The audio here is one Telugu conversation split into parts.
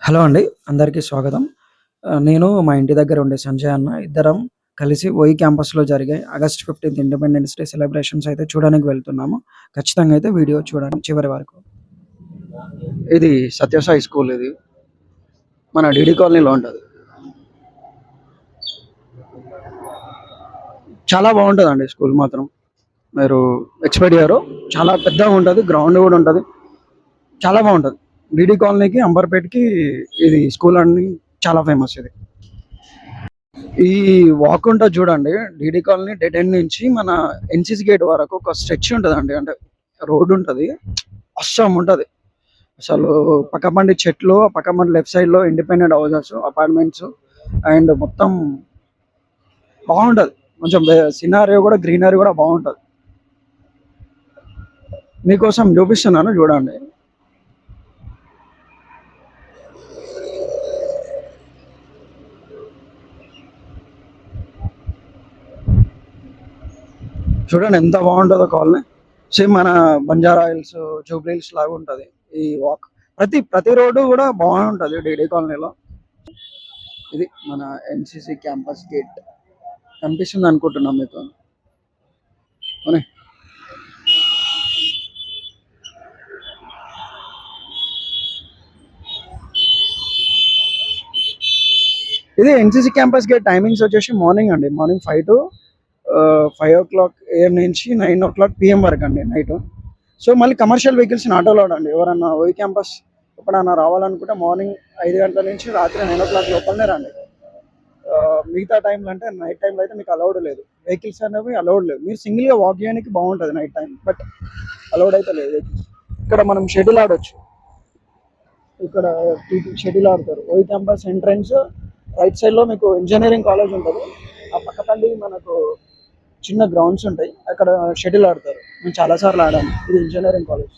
హలో అండి, అందరికీ స్వాగతం. నేను మా ఇంటి దగ్గర ఉండే సంజయ్ అన్న ఇద్దరం కలిసి ఓయి క్యాంపస్‌లో జరిగే ఆగస్ట్ 15థ్ ఇండిపెండెన్స్ డే సెలబ్రేషన్స్ అయితే చూడడానికి వెళ్తున్నాము. ఖచ్చితంగా అయితే వీడియో చూడండి చివరి వరకు. ఇది సత్యసాయి స్కూల్, ఇది మన డీడీ కాలనీలో ఉంటుంది. చాలా బాగుంటుందండి స్కూల్ మాత్రం, మీరు ఎక్స్పెక్ట్ చేయరు. చాలా పెద్దగా ఉంటుంది, గ్రౌండ్ కూడా ఉంటుంది, చాలా బాగుంటుంది. డీడీ కాలనీకి అంబర్పేట్కి ఇది స్కూల్ అన్ని చాలా ఫేమస్. ఇది ఈ వాక్ ఉంటుంది చూడండి, డీడీ కాలనీ డెడ్ ఎండ్ నుంచి మన ఎన్సిసి గేట్ వరకు ఒక స్ట్రెచ్ ఉంటుందండి. అంటే రోడ్ ఉంటుంది, అస్సం ఉంటుంది అసలు. పక్కపండి చెట్లు, పక్కపండి లెఫ్ట్ సైడ్లో ఇండిపెండెంట్ హౌసెస్, అపార్ట్మెంట్స్, అండ్ మొత్తం బాగుంటుంది. కొంచెం సినారియో కూడా, గ్రీనరీ కూడా బాగుంటుంది. మీకోసం చూపిస్తున్నాను చూడండి. చూడండి ఎంత బాగుంటుందో కాలనీ. సేమ్ మన బంజారా హిల్స్, జూబ్లీ హిల్స్ లాగా ఉంటుంది ఈ వాక్. ప్రతి రోడ్డు కూడా బాగుంటుంది డీడీ కాలనీలో. ఇది మన ఎన్సిసి క్యాంపస్ గేట్ కనిపిస్తుంది అనుకుంటున్నాం మీకు. ఇది ఎన్సిసి క్యాంపస్ గేట్ టైమింగ్స్ వచ్చేసి మార్నింగ్ అండి, మార్నింగ్ 5 to 5 o'clock AM నుంచి 9 o'clock PM వరకు అండి నైట్. సో మళ్ళీ కమర్షియల్ వెహికల్స్ నాట్ అలౌడ్ అండి. ఎవరన్నా ఓయి క్యాంపస్ ఎప్పుడన్నా రావాలనుకుంటే మార్నింగ్ 5 గంటల నుంచి రాత్రి 9 o'clock లోపలనే రండి. మిగతా టైంలో అంటే నైట్ టైంలో అయితే మీకు అలౌడ్ లేదు, వెహికల్స్ అనేవి అలౌడ్ లేదు. మీరు సింగిల్గా వాక్ చేయడానికి బాగుంటుంది నైట్ టైం, బట్ అలౌడ్ అయితే లేదు. ఇక్కడ మనం షటిల్ ఆడొచ్చు, ఇక్కడ షటిల్ ఆడతారు. ఓయి క్యాంపస్ ఎంట్రన్స్ రైట్ సైడ్లో మీకు ఇంజనీరింగ్ కాలేజ్ ఉంటుంది, ఆ పక్కపల్లి మనకు చిన్న గ్రౌండ్స్ ఉంటాయి, అక్కడ షటిల్ ఆడతారు. నేను చాలాసార్లు ఆడాను. ఇది ఇంజనీరింగ్ కాలేజ్.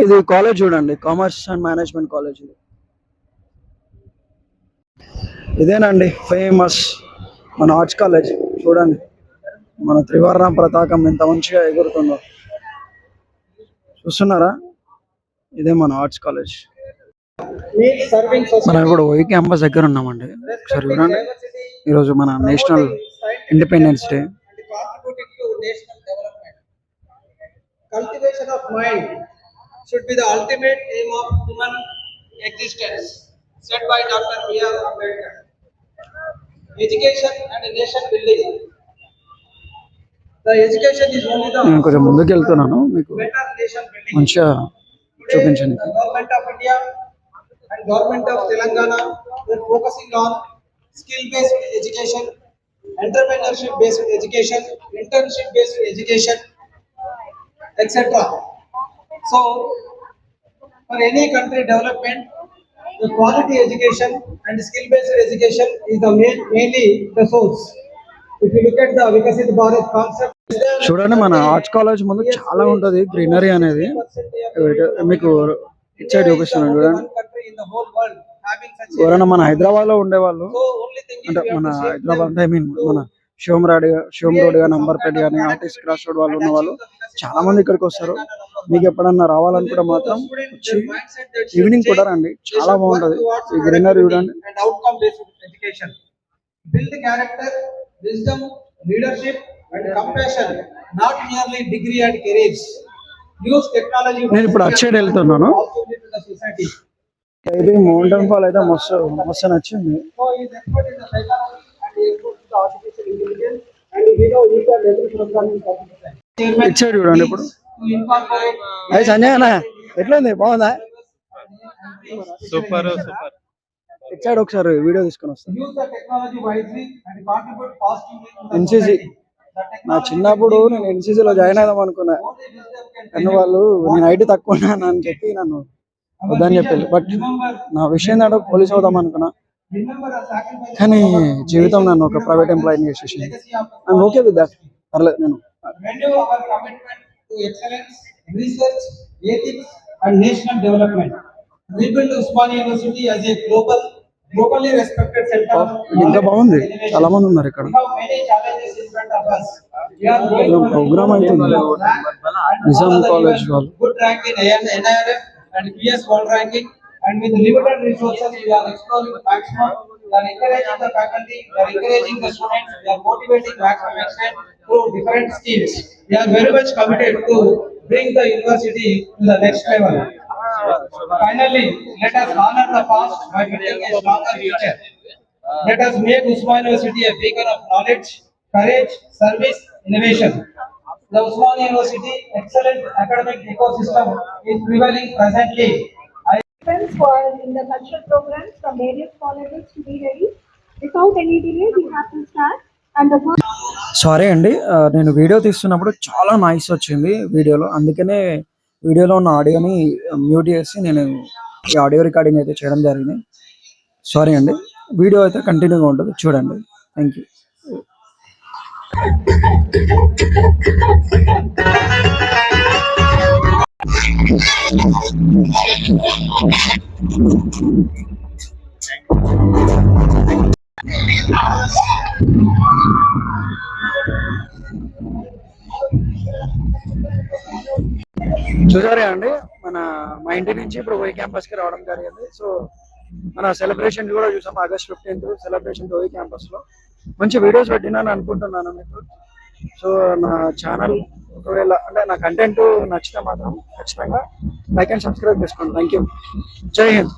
ఇది కాలేజ్ చూడండి, కామర్స్ అండ్ మేనేజ్మెంట్ కాలేజ్. ఇది ఇదేనండి ఫేమస్ మన ఆర్ట్స్ కాలేజ్. చూడండి మన త్రివర్ణ పతాకం ఎంత మంచిగా ఎగురుతుందో చూస్తున్నారా. ఇదే మన ఆర్ట్స్ కాలేజ్. మనం ఇప్పుడు ఓయి క్యాంపస్ దగ్గర ఉన్నామండి. ఒకసారి చూడండి, ఈరోజు మన national independence day. Cultivation of mind should be the ultimate aim of human existence, said by Dr. B.R. Ambedkar. Education and nation building. The education is only the నేను కొంచెం ముందుకు వెళ్తున్నాను మీకు better nation building. మంచిగా చూపించండి. The government of India and government of Telangana are focusing on skill-based education, entrepreneurship-based education, internship-based education, etc. So, for any country development, the quality education and skill-based education is the mainly the source. If you look at the Vikasit Bharat concept, చూడండి మన ఆర్ట్స్ కాలేజ్ ముందు చాలా ఉంటుంది గ్రీనరీ అనేది. మీకు ఇచ్చేది చూపిస్తున్నాను చూడండి. ఎవరైనా మన హైదరాబాద్ లో ఉండేవాళ్ళు, అంటే మన హైదరాబాద్ అంటే ఐ మీన్ మన శివం రోడ్ కానీ అంబర్పేట కానీ ఆర్టిస్ట్ క్రాస్ రోడ్ వాళ్ళు ఉన్న వాళ్ళు చాలా మంది ఇక్కడికి వస్తారు. మీకు ఎప్పుడన్నా రావాలనుకుంటే మాత్రం వచ్చి ఈవినింగ్ కూడా రండి, చాలా బాగుంటుంది ఈ గ్రీనరీ చూడండి. build character, wisdom, leadership and compassion, not merely degree and careers. Use technology. నేను ఇప్పుడు అటు సైడ్ వెళ్తున్నాను. ఇది మౌంటైన్ ఫాల్ అయితే మస్తు నచ్చింది. ఇచ్చాడు చూడండి ఇప్పుడు. అది సంజయ్ అన్న ఎట్లుంది, బాగుందా? Super super. ఇచ్చాడు, ఒకసారి వీడియో తీసుకొని వస్తాను. ఎన్సీసీ నా చిన్నప్పుడు నేను ఎన్సీసీలో జాయిన్ అవుదాం అనుకున్నా, కానీ వాళ్ళు నేను ఐటీ తక్కువ ఉన్నాను అని చెప్పి నన్ను వద్దని చెప్పారు. బట్ నా విషయం ఏంటంటే పోలీస్ అవుదాం అనుకున్నా, కానీ జీవితం నన్ను ఒక ప్రైవేట్ ఎంప్లాయీని చేసేసింది. I'm okay with that. పర్లేదు నేను renew our commitment to excellence, research, ethics, and national development. Rebuild Usmania University as a globally respected center of ఇది ఇంకా బాగుంది, చాలా మంది ఉన్నారు ఇక్కడ. We have many challenges in front of us. We are going ఏదో for a ప్రోగ్రామ్ అవుతుంది నిజాం కాలేజ్ వాళ్ళు. good rank in NIRF and PS World Ranking, and with limited resources, we are exploring the maximum. We are encouraging the faculty, we are encouraging the students, we are motivating maximum extent through different schemes. We are very much committed to bring the university to the next level. Finally, let us honor the past by building a stronger future. Let us make Usmania University a beacon of knowledge, courage, service, innovation. The Usmania University excellent academic ecosystem is prevailing presently. Friends who are in the cultural programs from various colleges to be ready. Without any delay, we have to start. And the first sorry అండి, నేను వీడియో తీస్తున్నప్పుడు చాలా నాయిస్ వచ్చింది వీడియోలో, అందుకనే వీడియోలో ఉన్న ఆడియోని మ్యూట్ చేసి నేను ఈ ఆడియో రికార్డింగ్ అయితే చేయడం జరిగింది. సారీ అండి, వీడియో అయితే కంటిన్యూగా ఉంటుంది, చూడండి. Thank you. చూసారా అండి, మా ఇంటి నుంచి ఇప్పుడు ఓయి క్యాంపస్ కి రావడం జరిగింది. సో మన సెలబ్రేషన్ కూడా చూసాం, ఆగస్ట్ 15th సెలబ్రేషన్ ఓయి క్యాంపస్ లో మంచి వీడియోస్ పెట్టినాను అనుకుంటున్నాను మీకు. సో నా ఛానల్ ఒకవేళ అంటే నా కంటెంట్ నచ్చితే మాత్రం ఖచ్చితంగా లైక్ అండ్ సబ్స్క్రైబ్ చేసుకోండి. Thank you. జై హింద్.